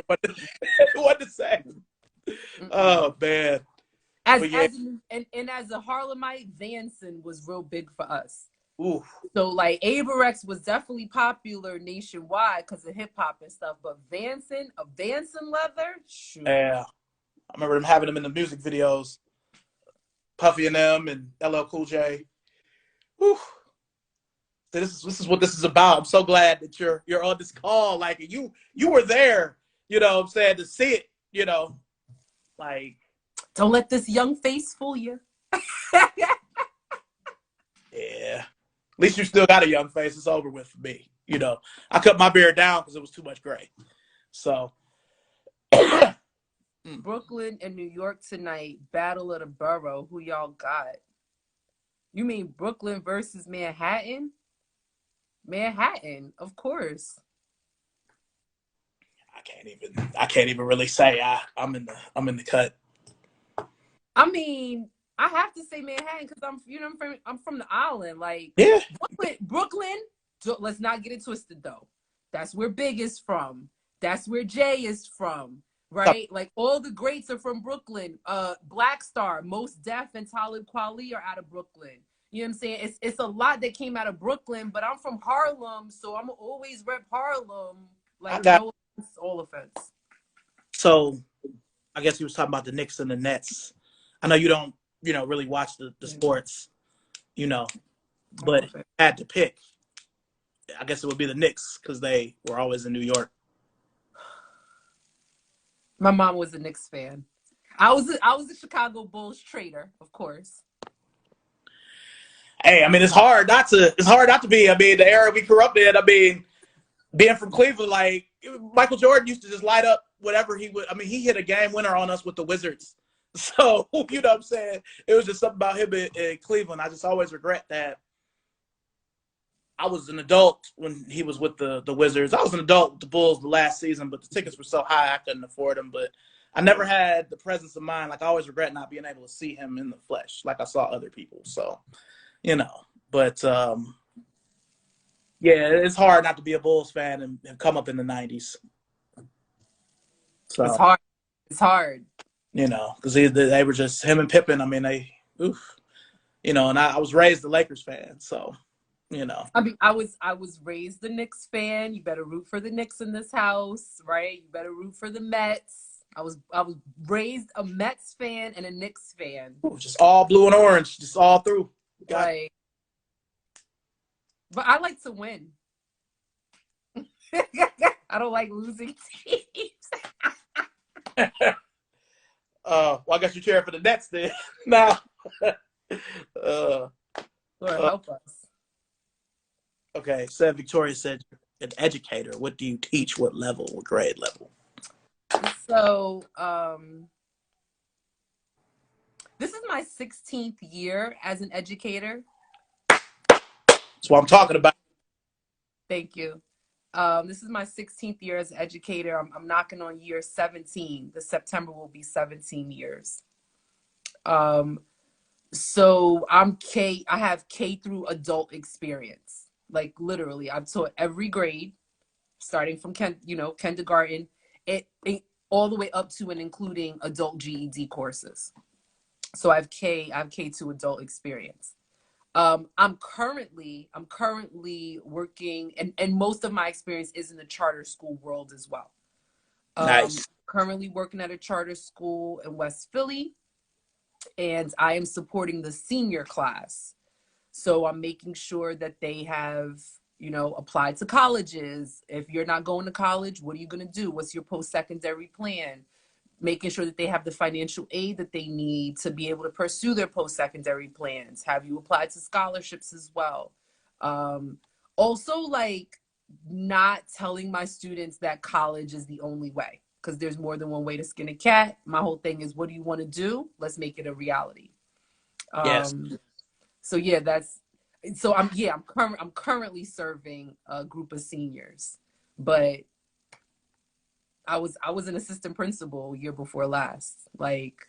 What to say? Oh, man. As a Harlemite, Vanson was real big for us. Ooh. So like Averex was definitely popular nationwide because of hip hop and stuff. But Vanson leather, shoot. Yeah, I remember them having them in the music videos. Puffy and them and LL Cool J. Whew. This is what this is about. I'm so glad that you're on this call. Like you were there, you know what I'm saying, to see it, you know. Like, Don't let this young face fool you. Yeah. At least you still got a young face. It's over with for me. You know, I cut my beard down because it was too much gray. So. Brooklyn and New York tonight, battle of the borough. Who y'all got? You mean Brooklyn versus Manhattan? Manhattan, of course. I can't even really say I'm in the cut. I mean, I have to say Manhattan because I'm from the island. Like, Yeah. Brooklyn. Let's not get it twisted though. That's where Big is from. That's where Jay is from. Right? Like all the greats are from Brooklyn. Black Star, Most Def, and Talib Kweli are out of Brooklyn. You know what I'm saying? It's a lot that came out of Brooklyn, but I'm from Harlem, so I'm always rep Harlem. Like no offense, all offense. So I guess he was talking about the Knicks and the Nets. I know you don't, really watch the sports, but had to pick. I guess it would be the Knicks because they were always in New York. My mom was a Knicks fan. I was a Chicago Bulls trader, of course. Hey, I mean, it's hard not to be. I mean, the era we grew up in. I mean, being from Cleveland, like Michael Jordan used to just light up whatever he would. I mean, he hit a game winner on us with the Wizards. So, you know what I'm saying? It was just something about him in Cleveland. I just always regret that. I was an adult when he was with the Wizards. I was an adult with the Bulls the last season, but the tickets were so high I couldn't afford them. But I never had the presence of mind. Like, I always regret not being able to see him in the flesh like I saw other people. So, but yeah, it's hard not to be a Bulls fan and come up in the 90s. So it's hard. It's hard. Because they were just him and Pippen. I mean, and I was raised a Lakers fan, so. I mean, I was raised a Knicks fan. You better root for the Knicks in this house, right? You better root for the Mets. I was raised a Mets fan and a Knicks fan. Just all blue and orange, just all through. Right. But I like to win. I don't like losing teams. Well, I guess you're cheering for the Nets then. Nah. Lord help us. Okay, Said Victoria said, an educator. What do you teach? What level? What grade level? So, this is my 16th year as an educator. That's what I'm talking about. Thank you. This is my 16th year as an educator. I'm knocking on year 17. This September will be 17 years. So I have K through adult experience. Like literally, I've taught every grade, starting from kindergarten, it all the way up to and including adult GED courses. So I have K2 adult experience. I'm currently working, and most of my experience is in the charter school world as well. Nice. Currently working at a charter school in West Philly, and I am supporting the senior class. So I'm making sure that they have, applied to colleges. If you're not going to college, what are you going to do? What's your post-secondary plan? Making sure that they have the financial aid that they need to be able to pursue their post-secondary plans. Have you applied to scholarships as well? Also, like, not telling my students that college is the only way, because there's more than one way to skin a cat. My whole thing is, what do you want to do? Let's make it a reality. Yes. So yeah, I'm currently serving a group of seniors, but I was an assistant principal year before last. Like,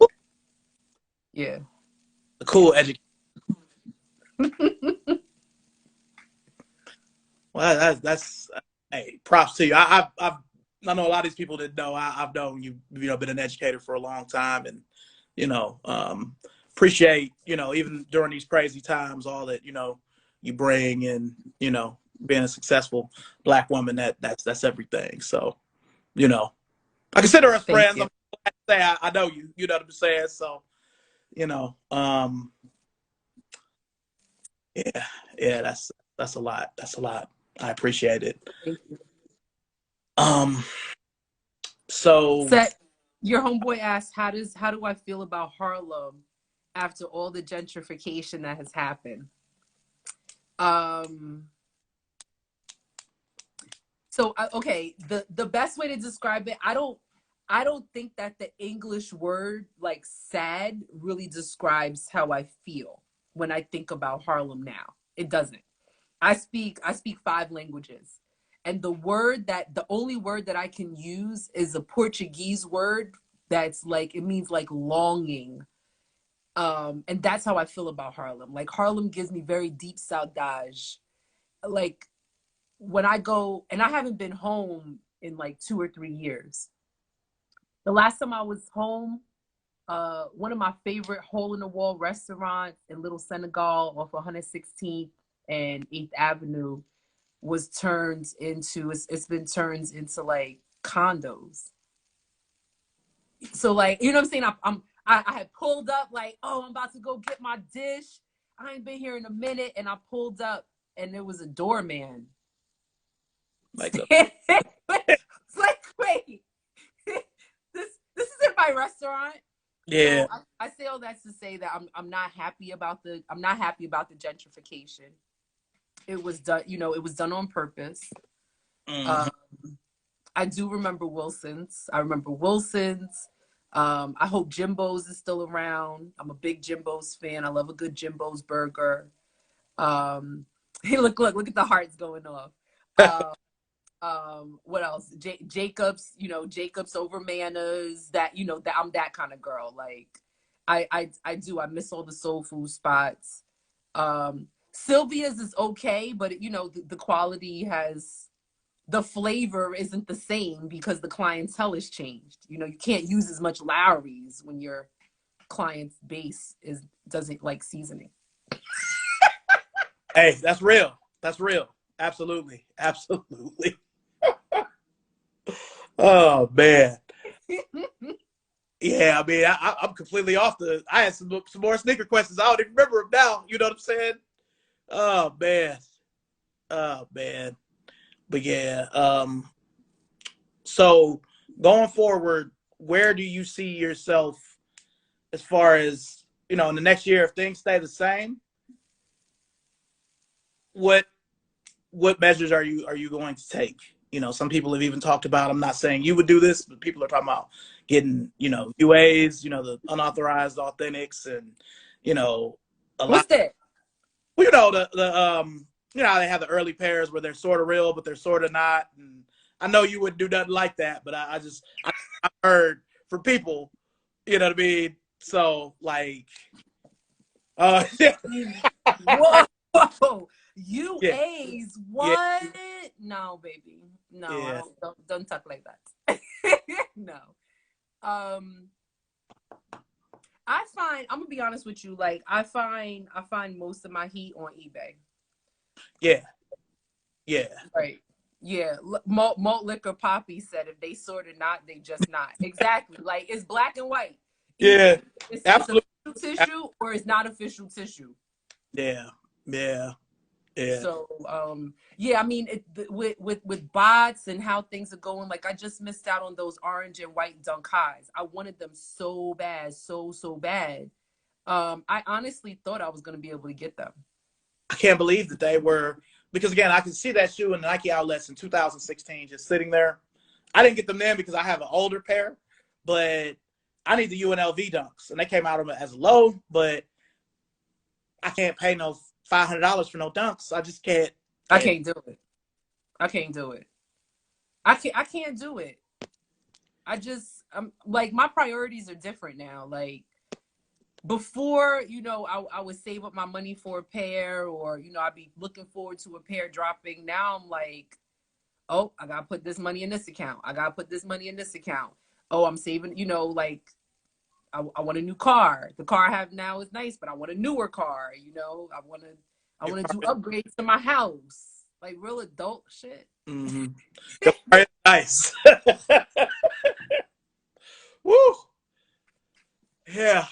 yeah. A cool educator. Well, that's hey, props to you. I know a lot of these people that know I've known you, been an educator for a long time, and appreciate, even during these crazy times, all that, you bring, and, being a successful Black woman, that's everything. So, I consider us friends. I'm glad to say I know you, you know what I'm saying? So, yeah, that's a lot. That's a lot. I appreciate it. Thank you. So Your homeboy asked, how do I feel about Harlem after all the gentrification that has happened? Um, okay, the best way to describe it, I don't think that the English word like sad really describes how I feel when I think about Harlem now. It doesn't. I speak five languages. And the only word that I can use is a Portuguese word that's like it means like longing. And that's how I feel about Harlem. Like Harlem gives me very deep saudade. Like when I go, and I haven't been home in like 2 or 3 years. The last time I was home, one of my favorite hole in the wall restaurants in Little Senegal off 116th and 8th Avenue was turned into it's been turned into like condos. So like you know what I'm saying? I had pulled up like, oh, I'm about to go get my dish. I ain't been here in a minute, and I pulled up and there was a doorman. Like a, It's like, wait, this isn't my restaurant. yeah. So I say all that to say that I'm not happy about the gentrification. It was done, it was done on purpose. Mm-hmm. Um, I do remember Wilson's. I remember Wilson's. I hope Jimbo's is still around. I'm a big Jimbo's fan. I love a good Jimbo's burger. Hey, look at the hearts going off. What else? Jacobs, Jacobs over Manners. That I'm that kind of girl. Like, I do. I miss all the soul food spots. Sylvia's is okay, but the quality has the flavor isn't the same because the clientele has changed. You can't use as much Lowry's when your client's base doesn't like seasoning. Hey, that's real. That's real. Absolutely. Absolutely. Oh man. Yeah, I mean, I'm completely off the. I had some more sneaker questions. I don't even remember them now. You know what I'm saying? Oh man. Oh man. But yeah. So going forward, where do you see yourself as far as in the next year if things stay the same? What what measures are you going to take? Some people have even talked about. I'm not saying you would do this, but people are talking about getting UAs, the unauthorized authentics, and a lot. What's that? Well, they have the early pairs where they're sort of real, but they're sort of not. And I know you wouldn't do nothing like that, but I heard from people, you know what I mean. So like, yeah, Whoa, yeah, UAs? yeah, What? No, baby. No, I yeah. don't talk like that. No. Um, I'm gonna be honest with you. Like, I find most of my heat on eBay. Yeah, yeah, Right. Yeah. Malt liquor poppy said if they sort of not, they just not. Exactly. Like it's black and white. Either yeah. it's Absolutely. official tissue or it's not official tissue. Yeah, yeah, yeah. So yeah, I mean with bots and how things are going, like I just missed out on those orange and white dunk highs. I wanted them so bad, so bad. I honestly thought I was gonna be able to get them. I can't believe that they were because again, I can see that shoe in the Nike outlets in 2016 just sitting there. I didn't get them then because I have an older pair, but I need the UNLV dunks, and they came out as low, but I can't pay no $500 for no dunks. I just can't. I Can't. can't do it. I can't do it. I can't do it. I'm like my priorities are different now. Like before, I would save up my money for a pair or, I'd be looking forward to a pair dropping. Now I'm like, oh, I gotta put this money in this account. I gotta put this money in this account. Oh, I'm saving, like I want a new car. The car I have now is nice, but I want a newer car, I want to do upgrades to my house. Like real adult shit. Mm-hmm. Nice. Woo. Yeah.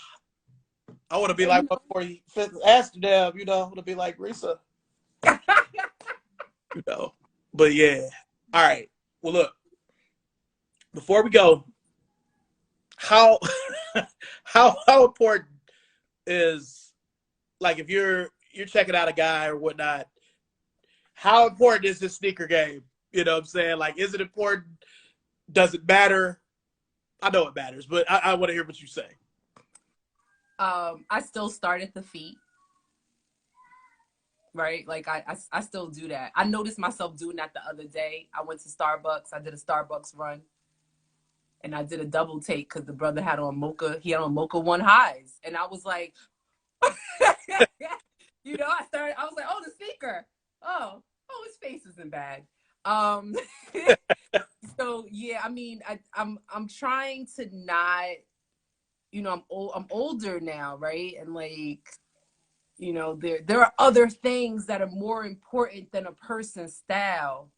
I want to be And like before he fit Amsterdam, I want to be like Risa, you know. But yeah. All right. Well, look, before we go, how how important is, like, if you're checking out a guy or whatnot, how important is this sneaker game? You know what I'm saying? Like, is it important? Does it matter? I know it matters, but I want to hear what you say. I still start at the feet, right? Like I still do that. I noticed myself doing that the other day. I went to Starbucks. I did a Starbucks run, and I did a double take because the brother had on mocha. He had on mocha one highs, and I was like, you know, I was like, oh, the sneaker. Oh, his face isn't bad. Um, so yeah, I mean, I'm trying to not, you know, I'm older now, right? And like, you know, there are other things that are more important than a person's style.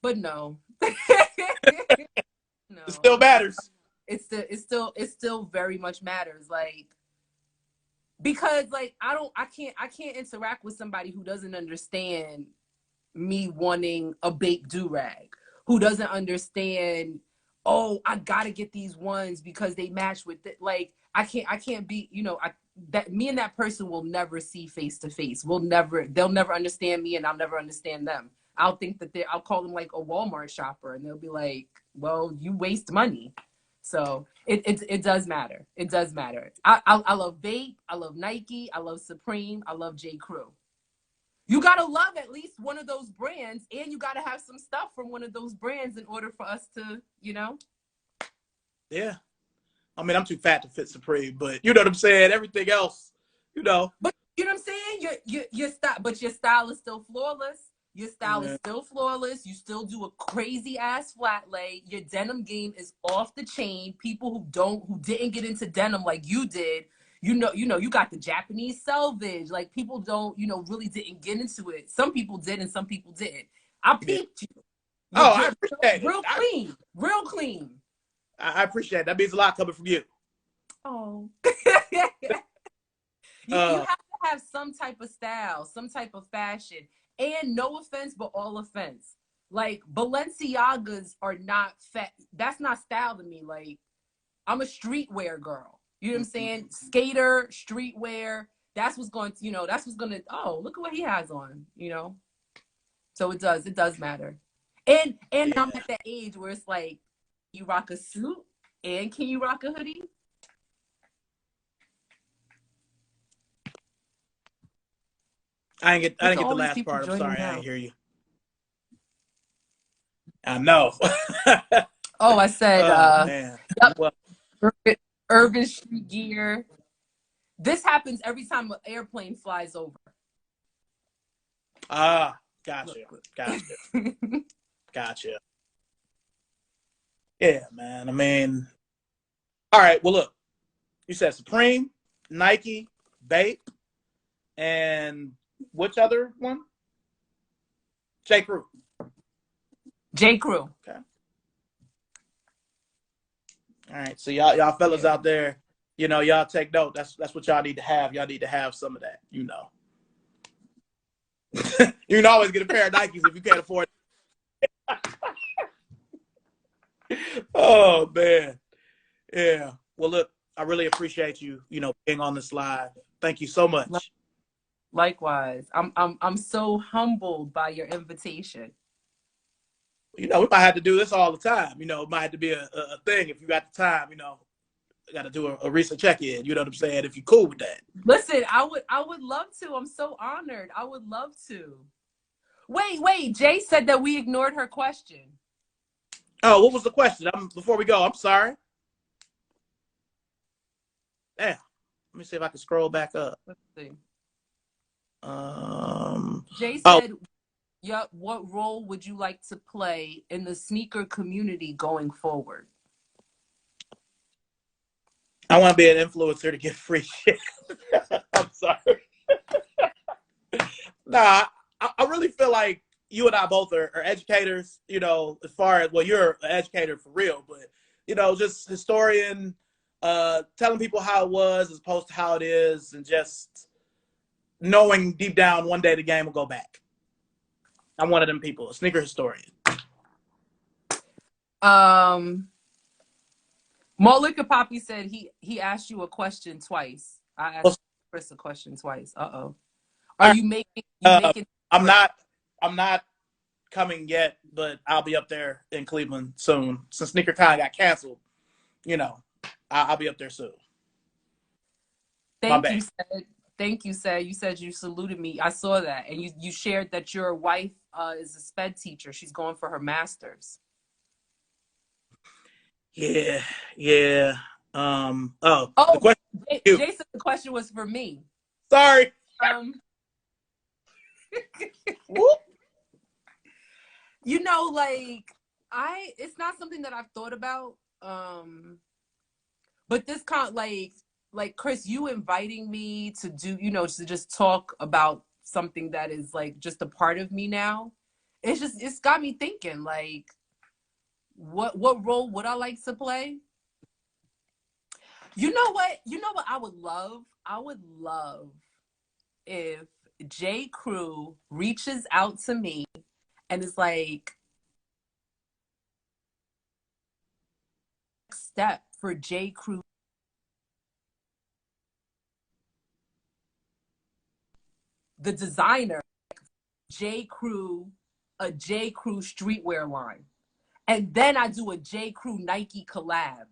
But no. It No, still matters. it still very much matters. Like, because like I can't interact with somebody who doesn't understand me wanting a baked do-rag, who doesn't understand, oh, I gotta get these ones because they match with it. Like, I can't be, you know, that me and that person will never see face to face. They'll never understand me and I'll never understand them. I'll think that I'll call them like a Walmart shopper and they'll be like, well, you waste money. So it does matter. It does matter. I love Vape. I love Nike. I love Supreme. I love J. Crew. You gotta love at least one of those brands, and you gotta have some stuff from one of those brands in order for us to, you know. Yeah. I mean, I'm too fat to fit Supreme, but you know what I'm saying? Everything else, you know. But you know what I'm saying? Your style, but your style is still flawless. Your style is Yeah. still flawless. You still do a crazy ass flat lay. Your denim game is off the chain. People who didn't get into denim like you did, you got the Japanese selvage. Like, people don't, really didn't get into it. Some people did and some people didn't. I Yeah. peeped you. Oh, I appreciate it. Real clean. Real clean. I appreciate it. That means a lot coming from you. Oh. You Uh, have to have some type of style, some type of fashion. And no offense, but all offense. Like, Balenciagas are not fat. That's not style to me. Like, I'm a streetwear girl. You know what I'm saying? Skater, streetwear. That's what's going to, that's what's going to, oh, look at what he has on, So it does matter. And I'm yeah. at that age where it's like, you rock a suit and can you rock a hoodie? I Look didn't at get the all these last people part. I'm joining sorry, I now. didn't hear you. I know. Oh, I said, Oh man. yep, Well, urban street gear. This happens every time an airplane flies over. gotcha. Look. Gotcha. Gotcha. Yeah, man. I mean, all right. Well, look, you said Supreme, Nike, Bape, and which other one? J. Crew. J. Crew. Okay. All right. So y'all fellas Yeah. out there, y'all take note. That's what y'all need to have. Y'all need to have some of that. You can always get a pair of Nikes if you can't afford it. Oh man. Yeah. Well, look, I really appreciate you, being on this live. Thank you so much. Likewise. I'm so humbled by your invitation. We might have to do this all the time. It might have to be a thing if you got the time. Got to do a recent check-in. You know what I'm saying? If you're cool with that. Listen, I would love to. I'm so honored. I would love to. Wait. Jay said that we ignored her question. Oh, what was the question? Before we go, I'm sorry. Yeah. Let me see if I can scroll back up. Let's see. Jay Oh, said, "Yep. What role would you like to play in the sneaker community going forward?" I want to be an influencer to get free shit. I'm sorry. Nah, I really feel like you and I both are educators, as far as, well, you're an educator for real, but, just historian, telling people how it was as opposed to how it is, and just knowing deep down one day the game will go back. I'm one of them people, a sneaker historian. Molika Poppy said he asked you a question twice. I asked Chris a question twice. Uh-oh. Are you making I'm not I'm not coming yet, but I'll be up there in Cleveland soon. Since SneakerCon got canceled, you know, I'll be up there soon. My Thank bad. you, said. Thank you, said. You said you saluted me. I saw that. And you shared that your wife is a sped teacher. She's going for her master's. Yeah, yeah. The Oh, question. Jason, the question was for me. Sorry. You know, like it's not something that I've thought about. But this like Chris, you inviting me to do, to just talk about something that is like just a part of me now. It's got me thinking, like, what role would I like to play? You know what? You know what I would love? I would love if J. Crew reaches out to me and is like, step for J. Crew, the designer, J. Crew, a J. Crew streetwear line. And then I do a J. Crew Nike collab.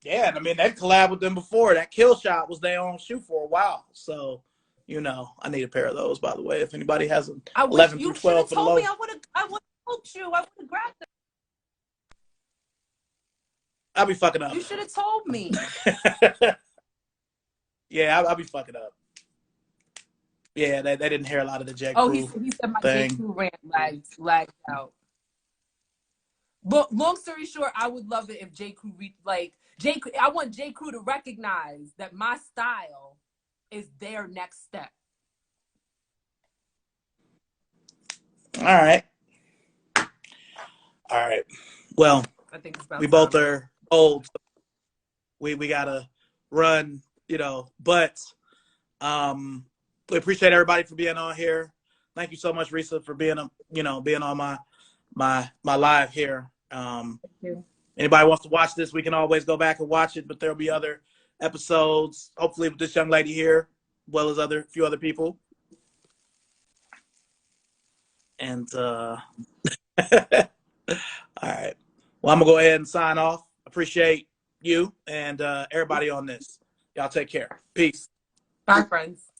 Yeah, I mean, that collab with them before. That Kill Shot was their own shoe for a while. So, I need a pair of those, by the way. If anybody has an I wish 11 through you should 12 have for the told low. me. I would have helped you. I would have grabbed them. I'll be fucking up. You should have told me. Yeah, I'll be fucking up. Yeah, they didn't hear a lot of the J. Crew. Oh, he said my J. Crew rant lagged out. But long story short, I would love it if J. Crew I want J. Crew to recognize that my style is their next step. All right. Well, I think it's about we time. both are old. We gotta run, but we appreciate everybody for being on here. Thank you so much, Risa, for being on my live here. Thank you. Anybody wants to watch this, we can always go back and watch it, but there'll be other episodes, hopefully with this young lady here, as well as a few other people. And all right. Well, I'm gonna go ahead and sign off. Appreciate you and everybody on this. Y'all take care. Peace. Bye, friends.